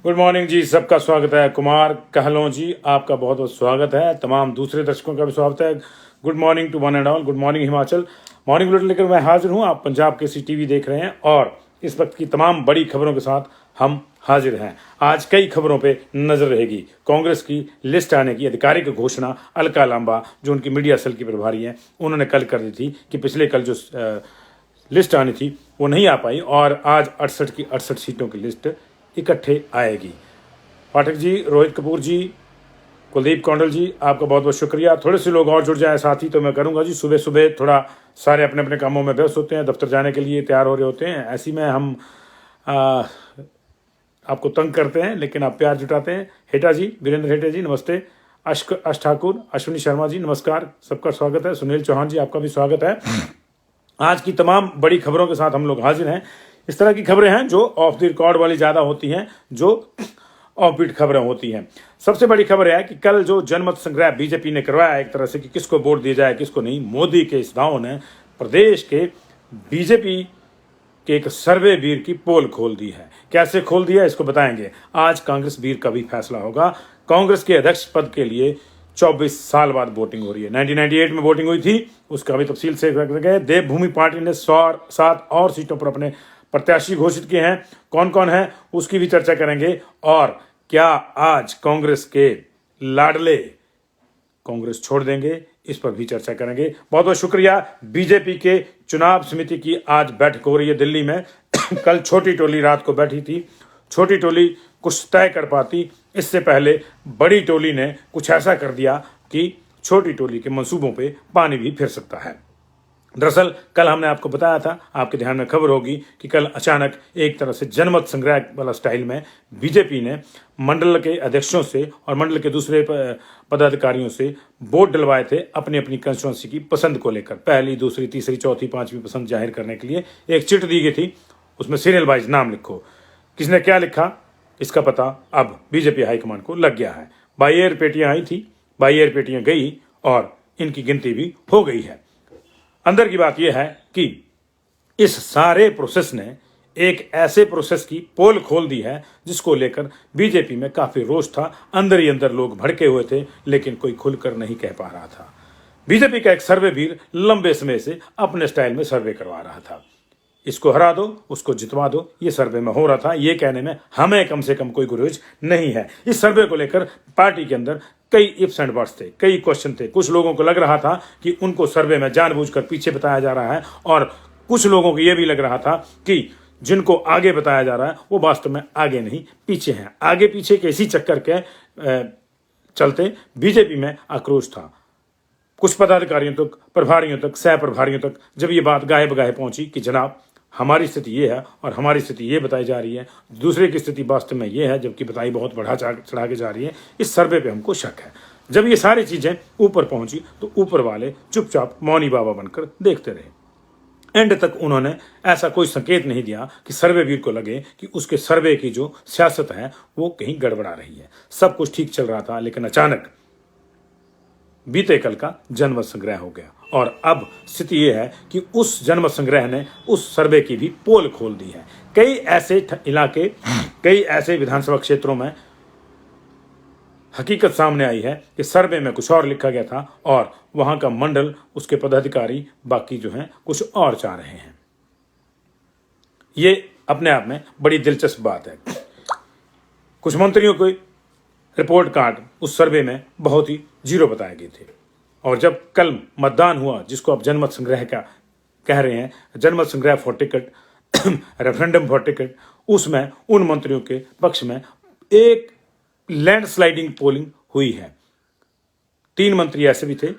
Good morning जी, सबका स्वागत है। कुमार कहलों जी, आपका बहुत बहुत स्वागत है। तमाम दूसरे दर्शकों का भी स्वागत है। Good morning to one and all. Good morning Himachal. Morning bulletin लेकर मैं हाजिर हूं। आप पंजाब के टीवी देख रहे हैं और इस वक्त की तमाम बड़ी खबरों के साथ हम हाजिर हैं। आज कई खबरों पे नजर रहेगी। कांग्रेस की लिस्ट आने की आधिकारिक घोषणा अलका लांबा, जो उनकी मीडिया सेल की प्रभारी हैं, उन्होंने कल कर दी थी कि पिछले कल जो लिस्ट आनी थी वो नहीं आ पाई और आज 68 की 68 सीटों की लिस्ट इकट्ठे आएगी। पाठक जी, रोहित कपूर जी, कुलदीप कौंडल जी, आपका बहुत बहुत शुक्रिया। थोड़े से लोग और जुड़ जाए साथी तो मैं करूंगा जी। सुबह सुबह थोड़ा सारे अपने अपने कामों में व्यस्त होते हैं, दफ्तर जाने के लिए तैयार हो रहे होते हैं। ऐसी में हम आपको तंग करते हैं, लेकिन आप प्यार जुटाते हैं। हेटा जी, वीरेंद्र हेटा जी नमस्ते। अश ठाकुर, अश्विनी शर्मा जी नमस्कार, सबका स्वागत है। सुनील चौहान जी, आपका भी स्वागत है। आज की तमाम बड़ी खबरों के साथ हम लोग हाजिर हैं। इस तरह की खबरें हैं जो ऑफ द रिकॉर्ड वाली ज़्यादा होती हैं, जो ऑफ बीट खबरें होती हैं। सबसे बड़ी खबर है कि कल जो जनमत संग्रह बीजेपी ने करवाया एक तरह से कि किसको वोट दिया जाए किसको नहीं, मोदी के इस दाव ने प्रदेश के बीजेपी के एक सर्वे वीर की पोल खोल दी है। कैसे खोल दिया इसको बताएंगे। आज कांग्रेस वीर का भी फैसला होगा। कांग्रेस के अध्यक्ष पद के लिए 24 साल बाद वोटिंग हो रही है। 1998 में वोटिंग हुई थी, उसका भी तफसील से गए। देवभूमि पार्टी ने 7 और सीटों पर अपने प्रत्याशी घोषित किए हैं। कौन कौन है उसकी भी चर्चा करेंगे। और क्या आज कांग्रेस के लाडले कांग्रेस छोड़ देंगे, इस पर भी चर्चा करेंगे। बहुत बहुत शुक्रिया। बीजेपी के चुनाव समिति की आज बैठक हो रही है दिल्ली में। कल छोटी टोली रात को बैठी थी। छोटी टोली कुछ तय कर पाती, इससे पहले बड़ी टोली ने कुछ ऐसा कर दिया कि छोटी टोली के मंसूबों पे पानी भी फिर सकता है। दरअसल कल हमने आपको बताया था, आपके ध्यान में खबर होगी कि कल अचानक एक तरह से जनमत संग्रह वाला स्टाइल में बीजेपी ने मंडल के अध्यक्षों से और मंडल के दूसरे पदाधिकारियों से वोट डलवाए थे अपनी अपनी कंस्टिट्यूंसी की पसंद को लेकर। पहली, दूसरी, तीसरी, चौथी, पांचवी पसंद जाहिर करने के लिए एक चिट दी गई थी, उसमें सीरियल वाइज नाम लिखो। किसने क्या लिखा इसका पता अब बीजेपी हाईकमान को लग गया है। बाई एयर पेटियां आई थी, बाई एयर पेटियां गई और इनकी गिनती भी हो गई है। अंदर की बात यह है कि इस सारे प्रोसेस ने एक ऐसे प्रोसेस की पोल खोल दी है जिसको लेकर बीजेपी में काफी रोष था। अंदर ही अंदर लोग भड़के हुए थे, लेकिन कोई खुलकर नहीं कह पा रहा था। बीजेपी का एक सर्वे वीर लंबे समय से अपने स्टाइल में सर्वे करवा रहा था। इसको हरा दो, उसको जितवा दो, ये सर्वे में हो रहा था। ये कहने में हमें कम से कम कोई गुरेज नहीं है। इस सर्वे को लेकर पार्टी के अंदर कई इफ्स एंड बट्स थे, कई क्वेश्चन थे। कुछ लोगों को लग रहा था कि उनको सर्वे में जानबूझकर पीछे बताया जा रहा है और कुछ लोगों को यह भी लग रहा था कि जिनको आगे बताया जा रहा है वो वास्तव में आगे नहीं पीछे हैं। आगे पीछे के इसी चक्कर के चलते बीजेपी में आक्रोश था। कुछ पदाधिकारियों तक, प्रभारियों तक, सह प्रभारियों तक जब ये बात गाहे बगाहे पहुंची कि जनाब हमारी स्थिति ये है और हमारी स्थिति ये बताई जा रही है, दूसरे की स्थिति वास्तव में ये है, जबकि बताई बहुत बढ़ा चढ़ा के जा रही है, इस सर्वे पे हमको शक है। जब ये सारी चीजें ऊपर पहुंची तो ऊपर वाले चुपचाप मौनी बाबा बनकर देखते रहे। एंड तक उन्होंने ऐसा कोई संकेत नहीं दिया कि सर्वे वीर को लगे कि उसके सर्वे की जो सियासत है वो कहीं गड़बड़ा रही है। सब कुछ ठीक चल रहा था, लेकिन अचानक बीते कल का जनमत संग्रह हो गया और अब स्थिति यह है कि उस जनमत संग्रह ने उस सर्वे की भी पोल खोल दी है। कई ऐसे इलाके, कई ऐसे विधानसभा क्षेत्रों में हकीकत सामने आई है कि सर्वे में कुछ और लिखा गया था और वहां का मंडल, उसके पदाधिकारी बाकी जो हैं कुछ और चाह रहे हैं। ये अपने आप में बड़ी दिलचस्प बात है। कुछ मंत्रियों को रिपोर्ट कार्ड उस सर्वे में बहुत ही जीरो बताए गए थे और जब कल मतदान हुआ, जिसको आप जनमत संग्रह का कह रहे हैं, जनमत संग्रह for ticket, referendum for ticket, उसमें उन मंत्रियों के पक्ष में एक लैंडस्लाइडिंग पोलिंग हुई है। 3 मंत्री ऐसे भी थे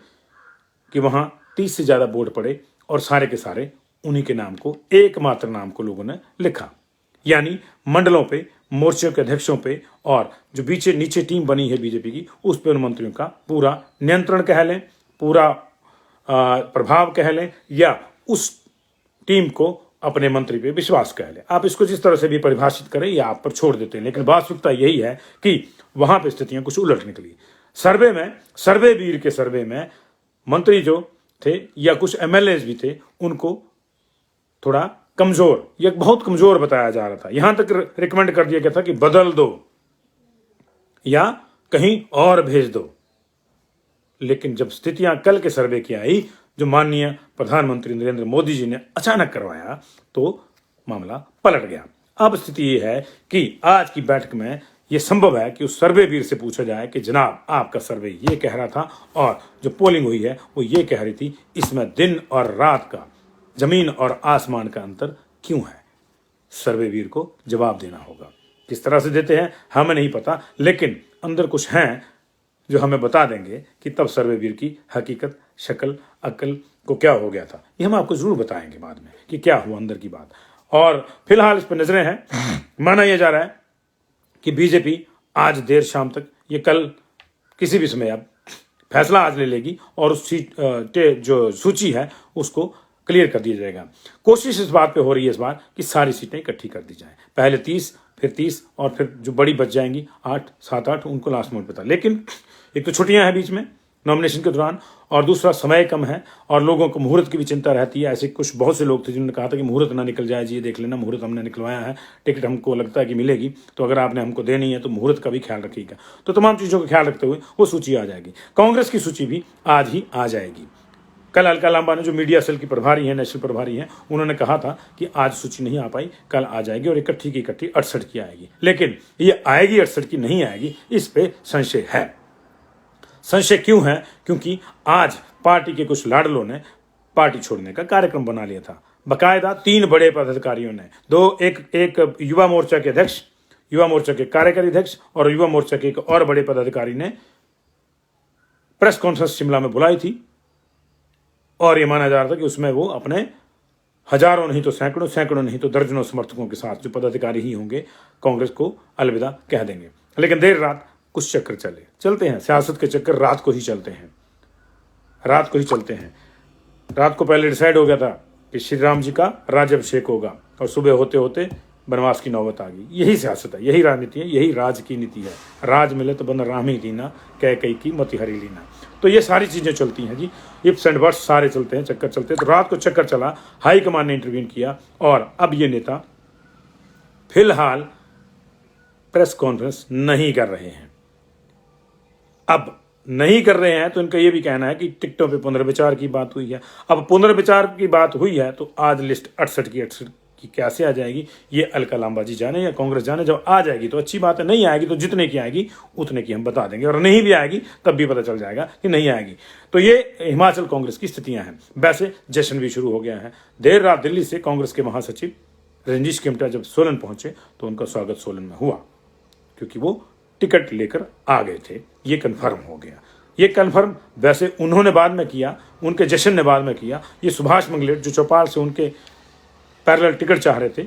कि वहां 30 से ज्यादा वोट पड़े और सारे के सारे उन्हीं के नाम को, एकमात्र नाम को लोगों ने लिखा। यानी मंडलों पे, मोर्चों के अध्यक्षों पे और जो बीचे नीचे टीम बनी है बीजेपी की, उस पे उन मंत्रियों का पूरा नियंत्रण कह लें, पूरा प्रभाव कह लें, या उस टीम को अपने मंत्री पे विश्वास कह लें। आप इसको जिस तरह से भी परिभाषित करें या आप पर छोड़ देते हैं, लेकिन वास्तविकता यही है कि वहां पर स्थितियां कुछ उलट निकली। सर्वे में, सर्वे वीर के सर्वे में मंत्री जो थे या कुछ एमएलए भी थे, उनको थोड़ा कमजोर या बहुत कमजोर बताया जा रहा था। यहां तक रिकमेंड कर दिया गया था कि बदल दो, या कहीं और भेज दो। लेकिन जब स्थितियां कल के सर्वे की आई, जो माननीय प्रधानमंत्री नरेंद्र मोदी जी ने अचानक करवाया, तो मामला पलट गया। अब स्थिति ये है कि आज की बैठक में यह संभव है कि उस सर्वेवीर से पूछा जाए कि जनाब, आपका सर्वे ये कह रहा था और जो पोलिंग हुई है वो ये कह रही थी, इसमें दिन और रात का, जमीन और आसमान का अंतर क्यों है? सर्वेवीर को जवाब देना होगा। किस तरह से देते हैं हमें नहीं पता, लेकिन अंदर कुछ हैं जो हमें बता देंगे कि तब सर्वेवीर की हकीकत, शक्ल, अक्ल को क्या हो गया था। ये हम आपको जरूर बताएंगे बाद में कि क्या हुआ अंदर की बात। और फिलहाल इस पर नजरें हैं। माना यह जा रहा है कि बीजेपी आज देर शाम तक, ये कल किसी भी समय अब फैसला आज ले लेगी और उस सीट जो सूची है उसको क्लियर कर दिया जाएगा। कोशिश इस बात पे हो रही है इस बार कि सारी सीटें इकट्ठी कर दी जाएं, पहले 30, फिर 30 और फिर जो बड़ी बच जाएंगी 8, 7, 8, उनको लास्ट मोमेंट पता। लेकिन एक तो छुट्टियां हैं बीच में नॉमिनेशन के दौरान, और दूसरा समय कम है और लोगों को मुहूर्त की भी चिंता रहती है। ऐसे कुछ बहुत से लोग थे जिन्होंने कहा था कि मुहूर्त ना निकल जाए, जी देख लेना, मुहूर्त हमने निकलवाया है, टिकट हमको लगता है कि मिलेगी, तो अगर आपने हमको देनी है तो मुहूर्त का भी ख्याल रखिएगा। तो तमाम चीज़ों का ख्याल रखते हुए वो सूची आ जाएगी। कांग्रेस की सूची भी आज ही आ जाएगी। कल अलका लांबा ने, जो मीडिया सेल की प्रभारी हैं, नेशनल प्रभारी हैं, उन्होंने कहा था कि आज सूची नहीं आ पाई, कल आ जाएगी और इकट्ठी की इकट्ठी 68 की आएगी। लेकिन ये आएगी 68 की नहीं आएगी, इस पे संशय है। संशय क्यों है? क्योंकि आज पार्टी के कुछ लाडलों ने पार्टी छोड़ने का कार्यक्रम बना लिया था। बकायदा 3 बड़े पदाधिकारियों ने, एक युवा मोर्चा के अध्यक्ष, युवा मोर्चा के कार्यकारी अध्यक्ष और युवा मोर्चा के एक और बड़े पदाधिकारी ने प्रेस कॉन्फ्रेंस शिमला में बुलाई थी और यह माना जा रहा था कि उसमें वो अपने हजारों नहीं तो सैकड़ों, सैकड़ों नहीं तो दर्जनों समर्थकों के साथ, जो पदाधिकारी ही होंगे, कांग्रेस को अलविदा कह देंगे। लेकिन देर रात कुछ चक्कर चलते हैं, सियासत के चक्कर रात को ही चलते हैं, रात को ही चलते हैं। रात को पहले डिसाइड हो गया था कि श्री राम जी का राज्याभिषेक होगा और सुबह होते होते वनवास की नौबत आ गई। यही सियासत है, यही राजनीति है, यही राज की नीति है। राज मिले तो बन राम ही दीना, कह कई की मति हरी लीना। तो ये सारी चीजें चलती हैं जी, इप्स एंड बट्स सारे चलते हैं, चक्कर चलते हैं। तो रात को चक्कर चला, हाईकमान ने इंटरवीन किया और अब ये नेता फिलहाल प्रेस कॉन्फ्रेंस नहीं कर रहे हैं। अब नहीं कर रहे हैं तो इनका यह भी कहना है कि टिकटों पे पुनर्विचार की बात हुई है। अब पुनर्विचार की बात हुई है तो आज लिस्ट 68 की कैसे आ जाएगी, ये अलका लांबा जी जाने या कांग्रेस जाने। जब आ जाएगी तो अच्छी बात है, नहीं आएगी तो जितने की आएगी उतने की हम बता देंगे, और नहीं भी आएगी तब भी पता चल जाएगा कि नहीं आएगी। तो ये हिमाचल कांग्रेस की स्थितियां हैं। वैसे जश्न भी शुरू हो गया है। देर रात दिल्ली से कांग्रेस के महासचिव रजनीश किमटा जब सोलन पहुंचे तो उनका स्वागत सोलन में हुआ, क्योंकि वो टिकट लेकर आ गए थे। ये कन्फर्म हो गया। ये कन्फर्म वैसे उन्होंने बाद में किया, उनके जश्न ने बाद में किया। ये सुभाष मंगलेट, जो चौपाल से उनके पैरेलल टिकट चाह रहे थे,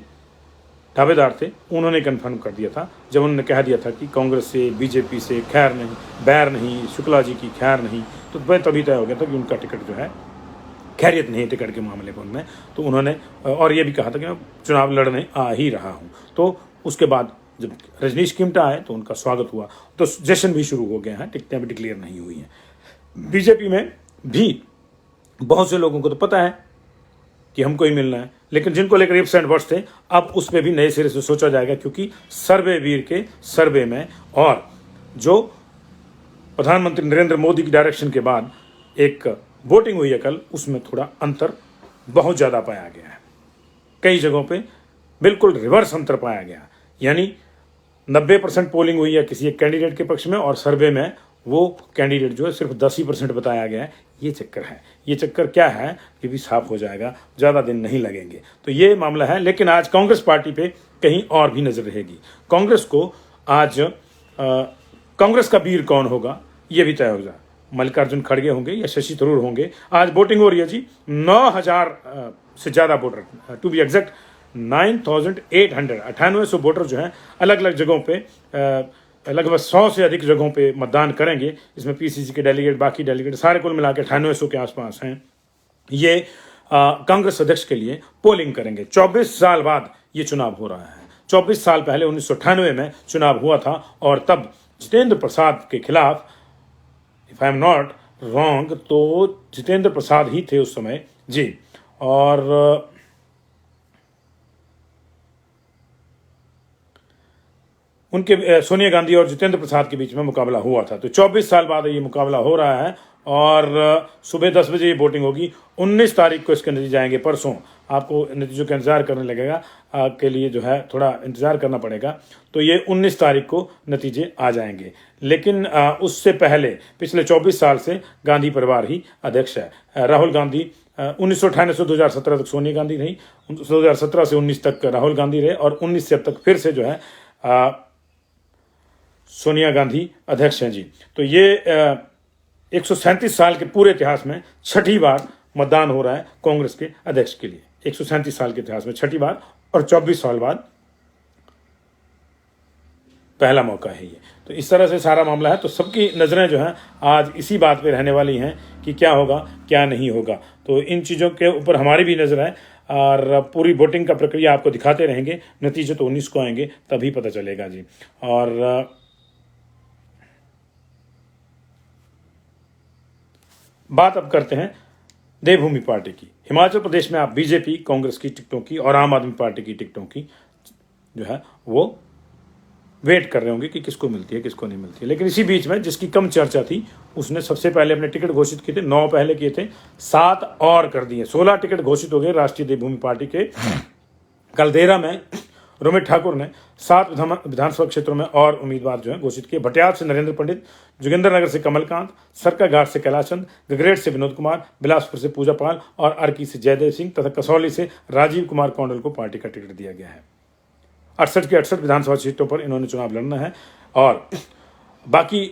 दावेदार थे, उन्होंने कन्फर्म कर दिया था जब उन्होंने कह दिया था कि कांग्रेस से, बीजेपी से खैर नहीं, बैर नहीं, शुक्ला जी की खैर नहीं। तो वह तभी तय हो गया था कि उनका टिकट जो है, खैरियत नहीं है टिकट के मामले पर उनमें। तो उन्होंने और ये भी कहा था कि मैं चुनाव लड़ने आ ही रहा हूँ। तो उसके बाद जब रजनीश किमटा आए तो उनका स्वागत हुआ। तो जश्न भी शुरू हो गए हैं, टिकटें भी डिक्लेयर नहीं हुई हैं। बीजेपी में भी बहुत से लोगों को तो पता है कि हमको ही मिलना है, लेकिन जिनको लेकर इप्स एंड बट्स थे, अब उस पर भी नए सिरे से सोचा जाएगा, क्योंकि सर्वेवीर के सर्वे में और जो प्रधानमंत्री नरेंद्र मोदी की डायरेक्शन के बाद एक वोटिंग हुई है कल, उसमें थोड़ा अंतर बहुत ज़्यादा पाया गया है। कई जगहों पे बिल्कुल रिवर्स अंतर पाया गया, यानी 90% पोलिंग हुई है किसी एक कैंडिडेट के पक्ष में और सर्वे में वो कैंडिडेट जो है सिर्फ 10% बताया गया है। ये चक्कर है। ये चक्कर क्या है ये भी साफ हो जाएगा, ज़्यादा दिन नहीं लगेंगे। तो ये मामला है। लेकिन आज कांग्रेस पार्टी पे कहीं और भी नजर रहेगी। कांग्रेस को आज कांग्रेस का वीर कौन होगा ये भी तय हो जाए। मल्लिकार्जुन खड़गे होंगे या शशि थरूर होंगे। आज वोटिंग हो रही है जी, 9,000 से ज़्यादा voter, to be exact 9,800 voter जो हैं अलग अलग जगहों पे, लगभग 100 से अधिक जगहों पे मतदान करेंगे। इसमें पीसीसी के डेलीगेट, बाकी डेलीगेट सारे कुल मिला के 9800 के आसपास हैं। ये कांग्रेस अध्यक्ष के लिए पोलिंग करेंगे। 24 साल बाद ये चुनाव हो रहा है। 24 साल पहले 1998 में चुनाव हुआ था और तब जितेंद्र प्रसाद के खिलाफ, if I am not wrong, तो जितेंद्र प्रसाद ही थे उस समय जी। और उनके सोनिया गांधी और जितेंद्र प्रसाद के बीच में मुकाबला हुआ था। तो 24 साल बाद ये मुकाबला हो रहा है और सुबह 10 बजे ये वोटिंग होगी। 19 तारीख को इसके नतीजे आएंगे, परसों। आपको नतीजों का इंतजार करने लगेगा, के लिए जो है थोड़ा इंतजार करना पड़ेगा। तो ये 19 तारीख को नतीजे आ जाएंगे, लेकिन उससे पहले पिछले 24 साल से गांधी परिवार ही अध्यक्ष है। राहुल गांधी 1998 से 2017 तक सोनिया गांधी रही, 2017 से 19 तक राहुल गांधी रहे और 19 से अब तक फिर से जो है सोनिया गांधी अध्यक्ष हैं जी। तो ये 137 साल के पूरे इतिहास में छठी बार मतदान हो रहा है कांग्रेस के अध्यक्ष के लिए। 137 साल के इतिहास में छठी बार और 24 साल बाद पहला मौका है ये। तो इस तरह से सारा मामला है। तो सबकी नज़रें जो हैं आज इसी बात पे रहने वाली हैं कि क्या होगा क्या नहीं होगा। तो इन चीज़ों के ऊपर हमारी भी नज़र है और पूरी वोटिंग का प्रक्रिया आपको दिखाते रहेंगे। नतीजे तो 19 को आएंगे, तभी पता चलेगा जी। और बात अब करते हैं देवभूमि पार्टी की। हिमाचल प्रदेश में आप बीजेपी, कांग्रेस की टिकटों की और आम आदमी पार्टी की टिकटों की जो है वो वेट कर रहे होंगे कि किसको मिलती है किसको नहीं मिलती है। लेकिन इसी बीच में जिसकी कम चर्चा थी उसने सबसे पहले अपने टिकट घोषित किए थे। 9 पहले किए थे, 7 और कर दिए। 16 टिकट घोषित हो गए राष्ट्रीय देवभूमि पार्टी के। कलदेरा में रोमित ठाकुर ने 7 विधानसभा क्षेत्रों में और उम्मीदवार जो है घोषित किए। भटियात से नरेंद्र पंडित, जोगिंद्रनगर से कमलकांत, सरकाघाट से कैलाशचंद, गगरेट से विनोद कुमार, बिलासपुर से पूजा पाल और अर्की से जयदेव सिंह तथा कसौली से राजीव कुमार कौंडल को पार्टी का टिकट दिया गया है। 68 की 68 विधानसभा सीटों पर इन्होंने चुनाव लड़ना है और बाकी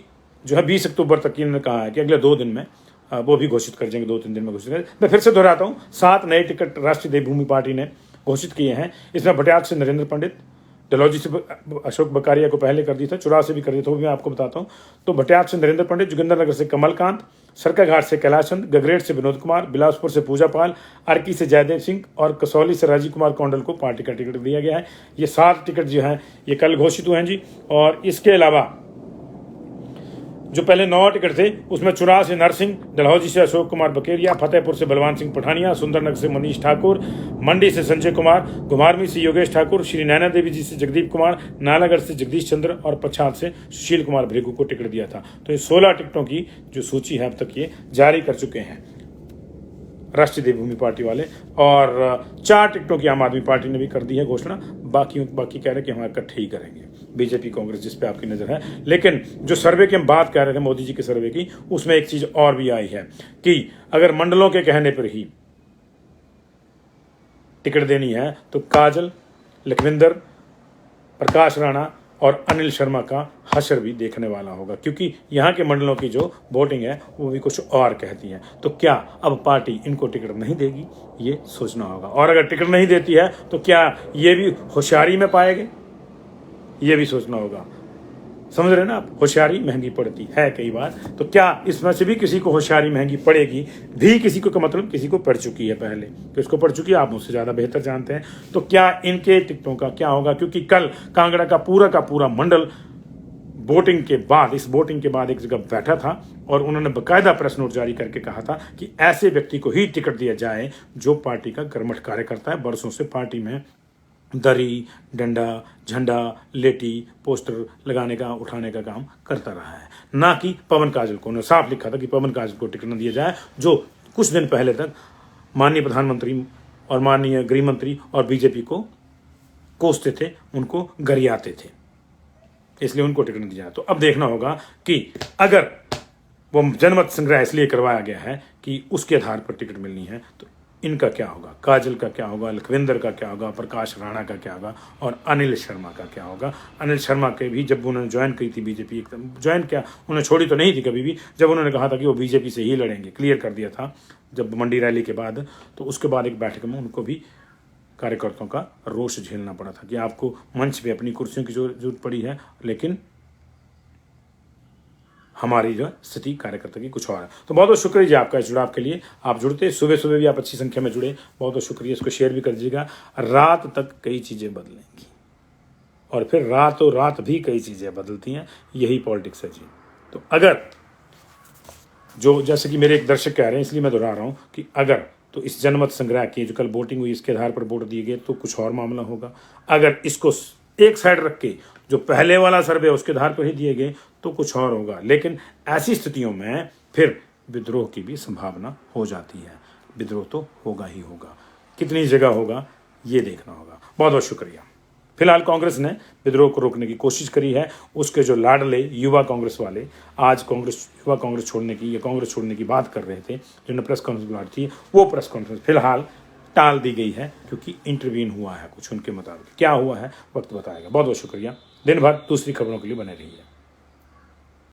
जो है 20 अक्टूबर तक इन्होंने कहा है कि अगले 2 दिन में वो भी घोषित कर देंगे, 2-3 दिन में घोषित करेंगे। मैं फिर से दोहराता हूँ, 7 नए टिकट राष्ट्रीय देवभूमि पार्टी ने घोषित किए हैं। इसमें भटियात से नरेंद्र पंडित, डलहौजी से अशोक बकारिया को पहले कर दिया था, चुरा से भी कर दिया था, वो भी मैं आपको बताता हूँ। तो भटियात से नरेंद्र पंडित, जोगिंद्रनगर से कमलकांत, सरकाघाट से कैलाशचंद, गगरेट से विनोद कुमार, बिलासपुर से पूजा पाल, अर्की से जयदेव सिंह और कसौली से राजीव कुमार कौंडल को पार्टी का टिकट दिया गया है। ये 7 टिकट जो हैं ये कल घोषित हुए हैं जी। और इसके अलावा जो पहले 9 टिकट थे उसमें चुरा से नरसिंह, डलहौजी से अशोक कुमार बकेरिया, फतेहपुर से बलवान सिंह पठानिया, सुंदरनगर से मनीष ठाकुर, मंडी से संजय कुमार, घुमारवीं से योगेश ठाकुर, श्री नैना देवी जी से जगदीप कुमार, नालागढ़ से जगदीश चंद्र और पच्छाद से सुशील कुमार भृगु को टिकट दिया था। तो ये 16 टिकटों की जो सूची है अब तक ये जारी कर चुके हैं राष्ट्रीय देवभूमि पार्टी वाले। और 4 टिकटों की आम आदमी पार्टी ने भी कर दी है घोषणा। बाकी कह रहे हैं कि हम इकट्ठे ही करेंगे, बीजेपी कांग्रेस जिस पे आपकी नज़र है। लेकिन जो सर्वे की हम बात कर रहे थे मोदी जी के सर्वे की, उसमें एक चीज़ और भी आई है कि अगर मंडलों के कहने पर ही टिकट देनी है तो काजल, लखविंदर, प्रकाश राणा और अनिल शर्मा का हशर भी देखने वाला होगा, क्योंकि यहाँ के मंडलों की जो वोटिंग है वो भी कुछ और कहती है। तो क्या अब पार्टी इनको टिकट नहीं देगी, ये सोचना होगा। और अगर टिकट नहीं देती है तो क्या ये भी होशियारी में पाएंगे, ये भी सोचना होगा। समझ रहे ना आप, होशियारी महंगी पड़ती है कई बार। तो क्या इसमें से भी किसी को होशियारी महंगी पड़ेगी भी, किसी को का मतलब किसी को पड़ चुकी है पहले, किसको पड़ चुकी है आप मुझसे ज़्यादा बेहतर जानते हैं। तो क्या इनके टिकटों का क्या होगा, क्योंकि कल कांगड़ा का पूरा मंडल वोटिंग के बाद, इस वोटिंग के बाद एक जगह बैठा था और उन्होंने बाकायदा प्रेस नोट जारी करके कहा था कि ऐसे व्यक्ति को ही टिकट दिया जाए जो पार्टी का कर्मठ कार्य करता है, बरसों से पार्टी में दरी, डंडा, झंडा, लेटी, पोस्टर लगाने का, उठाने का काम करता रहा है। ना कि पवन काजल को। उन्होंने साफ लिखा था कि पवन काजल को टिकट न दिया जाए, जो कुछ दिन पहले तक माननीय प्रधानमंत्री और माननीय गृह मंत्री और बीजेपी को कोसते थे, उनको गरियाते थे, इसलिए उनको टिकट नहीं दिया। तो अब देखना होगा कि अगर वो जनमत संग्रह इसलिए करवाया गया है कि उसके आधार पर टिकट मिलनी है, तो इनका क्या होगा, काजल का क्या होगा, लखविंदर का क्या होगा, प्रकाश राणा का क्या होगा और अनिल शर्मा का क्या होगा। अनिल शर्मा के भी जब उन्होंने ज्वाइन की थी बीजेपी, एकदम ज्वाइन क्या, उन्होंने छोड़ी तो नहीं थी कभी भी, जब उन्होंने कहा था कि वो बीजेपी से ही लड़ेंगे, क्लियर कर दिया था जब मंडी रैली के बाद, तो उसके बाद एक बैठक में उनको भी कार्यकर्ताओं का रोष झेलना पड़ा था कि आपको मंच पे अपनी कुर्सियों की जरूरत पड़ी है, लेकिन हमारी जो स्थिति कार्यकर्ता की कुछ और है। तो बहुत बहुत शुक्रिया जी आपका इस जुड़ाव के लिए। आप जुड़ते सुबह सुबह भी आप अच्छी संख्या में जुड़े, बहुत बहुत शुक्रिया। इसको शेयर भी कर दीजिएगा। रात तक कई चीज़ें बदलेंगी और फिर रातों रात भी कई चीज़ें बदलती हैं, यही पॉलिटिक्स है जी। तो अगर जो, जैसे कि मेरे एक दर्शक कह रहे हैं, इसलिए मैं दोहरा रहा हूँ कि अगर तो इस जनमत संग्रह की जो कल वोटिंग हुई इसके आधार पर वोट दिए गए तो कुछ और मामला होगा। अगर इसको एक साइड रख के जो पहले वाला सर्वे उसके आधार पर ही दिए गए तो कुछ और होगा। लेकिन ऐसी स्थितियों में फिर विद्रोह की भी संभावना हो जाती है। विद्रोह तो होगा ही होगा, कितनी जगह होगा ये देखना होगा। बहुत बहुत शुक्रिया। फिलहाल कांग्रेस ने विद्रोह को रोकने की कोशिश करी है। उसके जो लाडले युवा कांग्रेस वाले आज युवा कांग्रेस छोड़ने की या कांग्रेस छोड़ने की बात कर रहे थे, जिन्होंने प्रेस कॉन्फ्रेंस बुलाई थी, वो प्रेस कॉन्फ्रेंस फिलहाल टाल दी गई है क्योंकि इंटरवीन हुआ है कुछ उनके मुताबिक। क्या हुआ है वक्त बताएगा। बहुत बहुत शुक्रिया। दिन भर दूसरी खबरों के लिए बने रहिए।